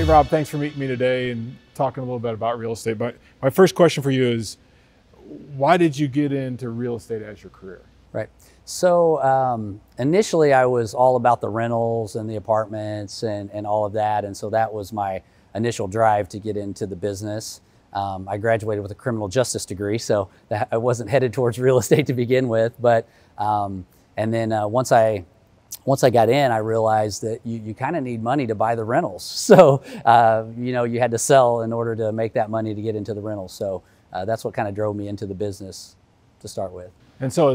Rob, thanks for meeting me today and talking a little bit about real estate. But my first question for you is, why did you get into real estate as your career? Right. So initially I was all about the rentals and the apartments and all of that. And so that was my initial drive to get into the business. I graduated with a criminal justice degree, so I wasn't headed towards real estate to begin with. But and then once I got in, I realized that you kind of need money to buy the rentals. So you had to sell in order to make that money to get into the rentals. So that's what kind of drove me into the business to start with. And so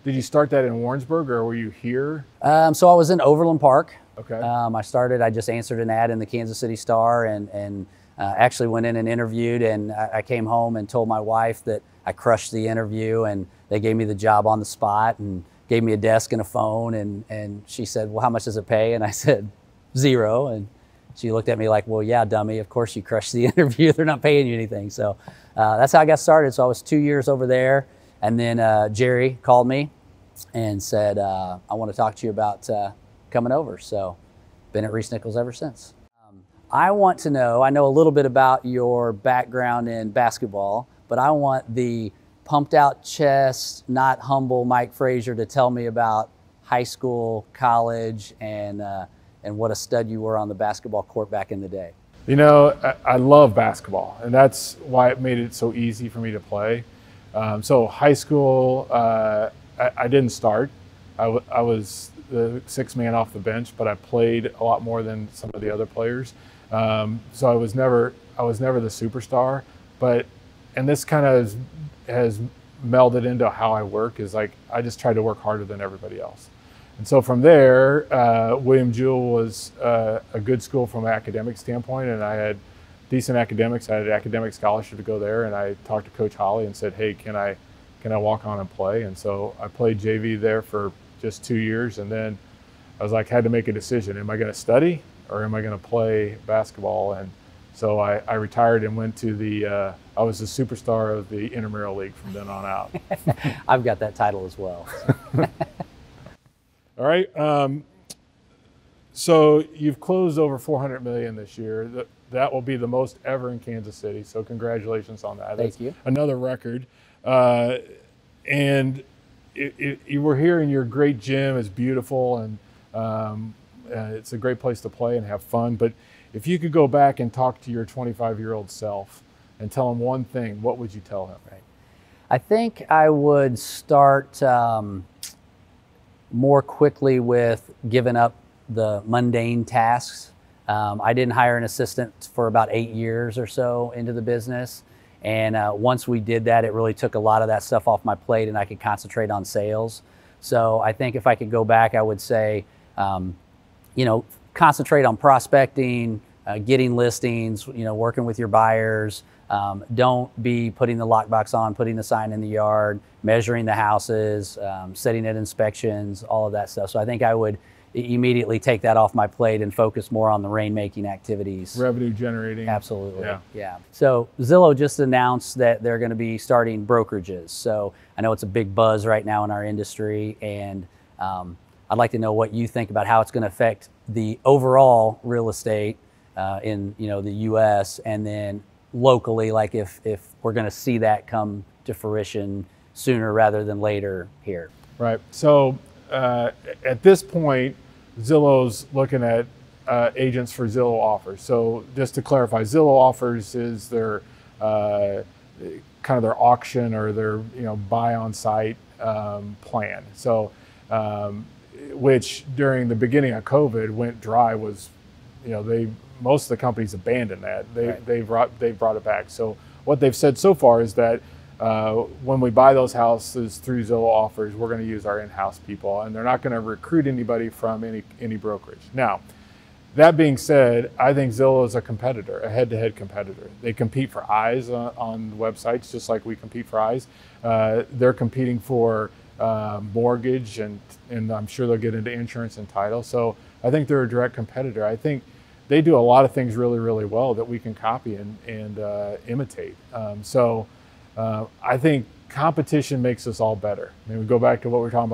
did you start that in Warrensburg, or were you here? So I was in Overland Park. Okay. I just answered an ad in the Kansas City Star and actually went in and interviewed, and I came home and told my wife that I crushed the interview, and they gave me the job on the spot and gave me a desk and a phone, and she said, well, how much does it pay? And I said, $0. And she looked at me like, well, yeah, dummy, of course you crushed the interview. They're not paying you anything. So that's how I got started. So I was 2 years over there. And then Jerry called me and said, I want to talk to you about coming over. So been at ReeceNichols ever since. I want to know, I know a little bit about your background in basketball, but I want the pumped out chest, not humble Mike Frazier to tell me about high school, college, and what a stud you were on the basketball court back in the day. You know, I love basketball, and that's why it made it so easy for me to play. So high school, I didn't start. I was the sixth man off the bench, but I played a lot more than some of the other players. So I was never the superstar. And this kind of has melded into how I work. Is like I just tried to work harder than everybody else. And so from there, William Jewell was a good school from an academic standpoint, and I had decent academics. I had an academic scholarship to go there, and I talked to Coach Holly and said, hey, can I walk on and play? And so I played JV there for just 2 years, and then I was like, had to make a decision. Am I going to study or am I going to play basketball? And so I retired and went to I was the superstar of the intramural league from then on out. I've got that title as well. So. All right. So you've closed over $400 million this year. That will be the most ever in Kansas City. So congratulations on that. Thank you. Another record. And you were here in your great gym. It's beautiful, and it's a great place to play and have fun. But if you could go back and talk to your 25-year-old self and tell him one thing, what would you tell him? Right. I think I would start more quickly with giving up the mundane tasks. I didn't hire an assistant for about 8 years or so into the business. And once we did that, it really took a lot of that stuff off my plate, and I could concentrate on sales. So I think if I could go back, I would say, concentrate on prospecting, getting listings, working with your buyers. Don't be putting the lockbox on, putting the sign in the yard, measuring the houses, setting at inspections, all of that stuff. So I think I would immediately take that off my plate and focus more on the rainmaking activities. Revenue generating. Absolutely. Yeah. So Zillow just announced that they're going to be starting brokerages. So I know it's a big buzz right now in our industry, and I'd like to know what you think about how it's going to affect the overall real estate in the U.S. and then locally, like if we're going to see that come to fruition sooner rather than later here. Right. So at this point, Zillow's looking at agents for Zillow Offers. So just to clarify, Zillow Offers is their kind of their auction or their buy on site plan. So which during the beginning of COVID went dry. Was most of the companies abandoned that. They've brought it back. So what they've said so far is that when we buy those houses through Zillow Offers, we're going to use our in-house people, and they're not going to recruit anybody from any brokerage. Now, that being said, I think Zillow is a competitor, a head-to-head competitor. They compete for eyes on websites just like we compete for eyes. They're competing for mortgage, and I'm sure they'll get into insurance and title. So I think they're a direct competitor. I think they do a lot of things really, really well that we can copy and imitate. I think competition makes us all better. I mean, we go back to what we were talking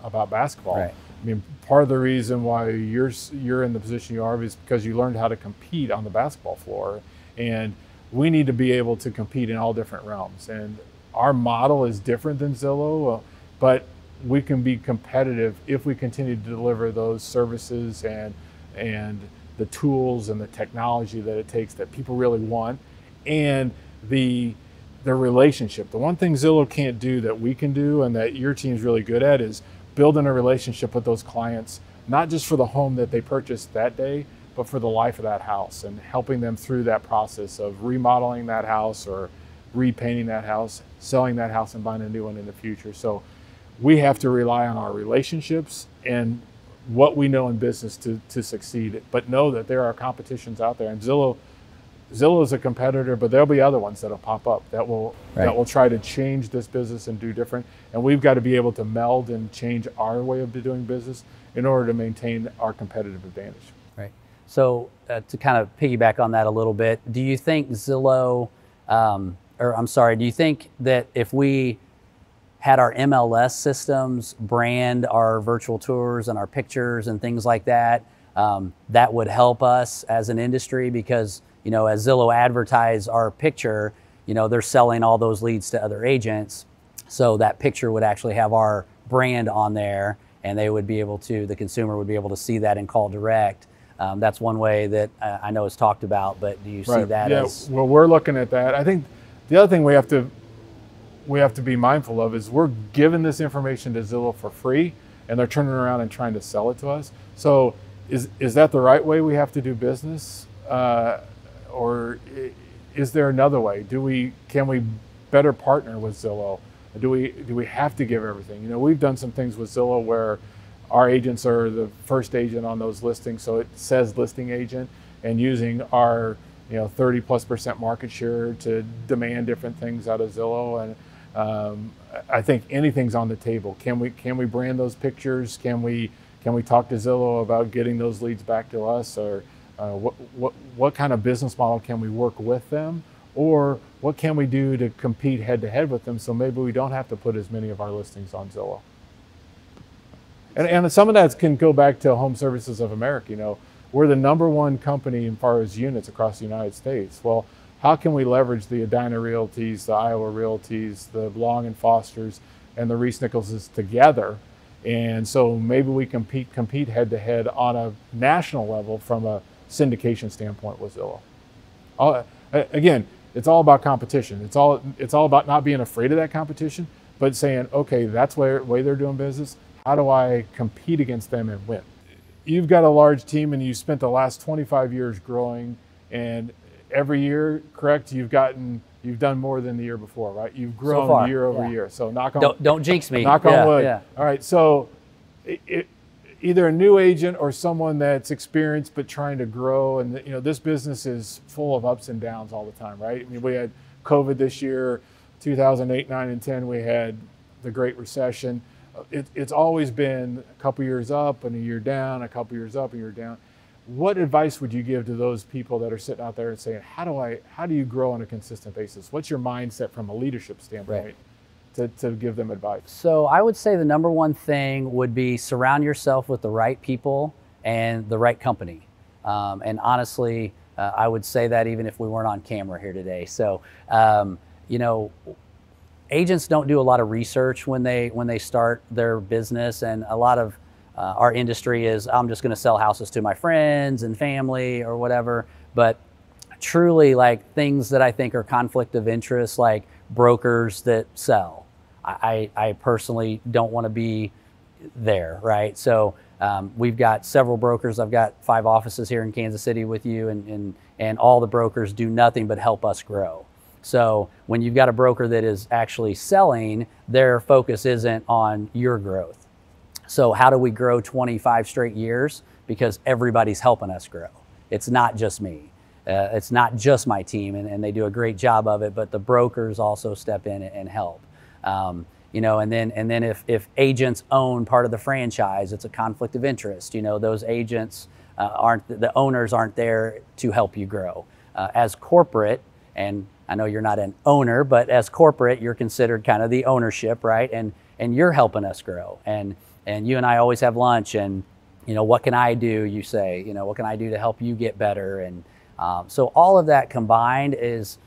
about basketball. Right. I mean, part of the reason why you're in the position you are is because you learned how to compete on the basketball floor, and we need to be able to compete in all different realms. And our model is different than Zillow, but we can be competitive if we continue to deliver those services and the tools and the technology that it takes that people really want, and the relationship. The one thing Zillow can't do that we can do and that your team's really good at is building a relationship with those clients, not just for the home that they purchased that day, but for the life of that house, and helping them through that process of remodeling that house or repainting that house, selling that house and buying a new one in the future. So we have to rely on our relationships and what we know in business to succeed, but know that there are competitions out there, and Zillow is a competitor, but there'll be other ones that'll pop up that will try to change this business and do different. And we've got to be able to meld and change our way of doing business in order to maintain our competitive advantage. Right. So to kind of piggyback on that a little bit, do you think Zillow, do you think that if we had our MLS systems brand our virtual tours and our pictures and things like that, that would help us as an industry? Because, you know, as Zillow advertise our picture, you know, they're selling all those leads to other agents. So that picture would actually have our brand on there, and they would be able to, the consumer would be able to see that and call direct. That's one way that I know is talked about, but do you see that as? Well, we're looking at that. I think the other thing we have to be mindful of is we're giving this information to Zillow for free, and they're turning around and trying to sell it to us. So is that the right way we have to do business? Or is there another way? Can we better partner with Zillow? Do we have to give everything? You know, we've done some things with Zillow where our agents are the first agent on those listings, so it says listing agent, and using our 30+% market share to demand different things out of Zillow. And I think anything's on the table. Can we brand those pictures? Can we talk to Zillow about getting those leads back to us? Or what kind of business model can we work with them? Or what can we do to compete head to head with them, so maybe we don't have to put as many of our listings on Zillow? And some of that can go back to Home Services of America. You know, we're the #1 company as far as units across the United States. Well, how can we leverage the Edina Realties, the Iowa Realties, the Long and Fosters, and the ReeceNicholses together? And so maybe we compete head to head on a national level from a syndication standpoint with Zillow. Again, it's all about competition. It's all about not being afraid of that competition, but saying, okay, that's the way they're doing business. How do I compete against them and win? You've got a large team, and you spent the last 25 years growing, and every year, correct, you've done more than the year before, right? You've grown so far, year over year. So don't jinx me. Knock on wood. Yeah. All right. So either a new agent or someone that's experienced but trying to grow, and this business is full of ups and downs all the time, right? I mean, we had COVID this year, 2008, 9, and 10. We had the Great Recession. It's always been a couple years up and a year down, a couple years up and a year down. What advice would you give to those people that are sitting out there and saying, how do you grow on a consistent basis? What's your mindset from a leadership standpoint to give them advice? So I would say the #1 thing would be surround yourself with the right people and the right company. And honestly, I would say that even if we weren't on camera here today. So, agents don't do a lot of research when they start their business, and a lot of our industry is, I'm just going to sell houses to my friends and family or whatever. But truly, like, things that I think are conflict of interest, like brokers that sell, I personally don't want to be there, right? So we've got several brokers. I've got 5 offices here in Kansas City with you, and all the brokers do nothing but help us grow. So when you've got a broker that is actually selling, their focus isn't on your growth. So how do we grow 25 straight years? Because everybody's helping us grow. It's not just me. It's not just my team, and they do a great job of it, but the brokers also step in and help. And then if agents own part of the franchise, it's a conflict of interest. Those agents the owners aren't there to help you grow. As corporate, and I know you're not an owner, but as corporate, you're considered kind of the ownership, right? And you're helping us grow. And you and I always have lunch, and what can I do? You say, what can I do to help you get better? And so all of that combined is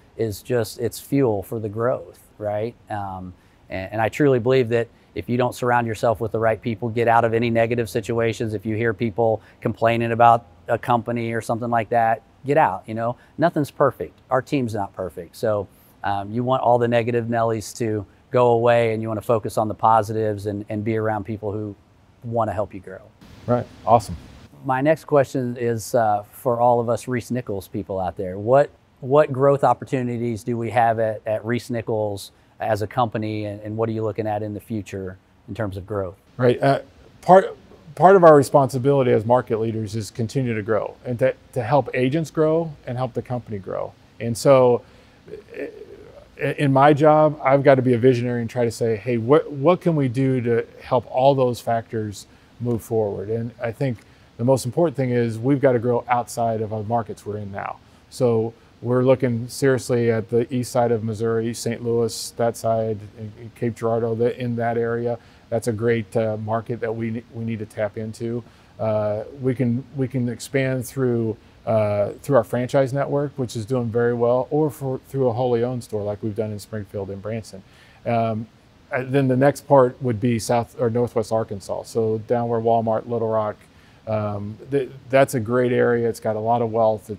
just, it's fuel for the growth, right? And I truly believe that if you don't surround yourself with the right people, get out of any negative situations. If you hear people complaining about a company or something like that, get out. Nothing's perfect. Our team's not perfect. So you want all the negative Nellies to go away, and you want to focus on the positives and be around people who want to help you grow. Right. Awesome. My next question is for all of us ReeceNichols people out there. What growth opportunities do we have at ReeceNichols as a company, and what are you looking at in the future in terms of growth? Right. Part of our responsibility as market leaders is continue to grow and to help agents grow and help the company grow. And so in my job, I've got to be a visionary and try to say, hey, what can we do to help all those factors move forward? And I think the most important thing is we've got to grow outside of our markets we're in now. So we're looking seriously at the east side of Missouri, St. Louis, that side, in Cape Girardeau, in that area. That's a great market that we need to tap into. We can expand through our franchise network, which is doing very well, or through a wholly owned store like we've done in Springfield and Branson. Then the next part would be South or Northwest Arkansas. So down where Walmart, Little Rock, that's a great area. It's got a lot of wealth.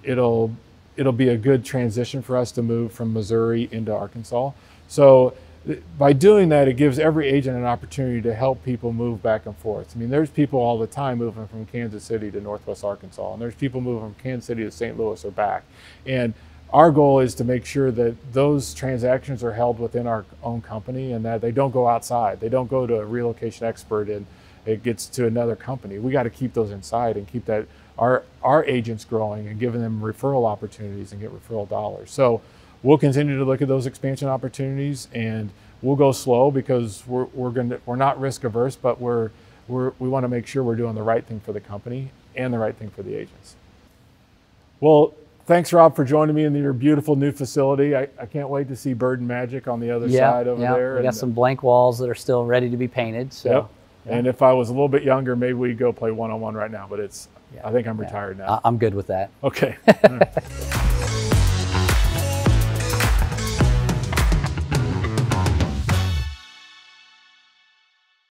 It'll be a good transition for us to move from Missouri into Arkansas. So by doing that, it gives every agent an opportunity to help people move back and forth. I mean, there's people all the time moving from Kansas City to Northwest Arkansas, and there's people moving from Kansas City to St. Louis or back. And our goal is to make sure that those transactions are held within our own company and that they don't go outside. They don't go to a relocation expert and it gets to another company. We got to keep those inside and keep that our agents growing and giving them referral opportunities and get referral dollars. So we'll continue to look at those expansion opportunities, and we'll go slow because we're not risk averse, but we want to make sure we're doing the right thing for the company and the right thing for the agents. Well, thanks, Rob, for joining me in your beautiful new facility. I can't wait to see Bird and Magic on the other side over there. We got some blank walls that are still ready to be painted. So. Yep. Yeah. And if I was a little bit younger, maybe we'd go play one-on-one right now, but I think I'm retired now. I'm good with that. Okay.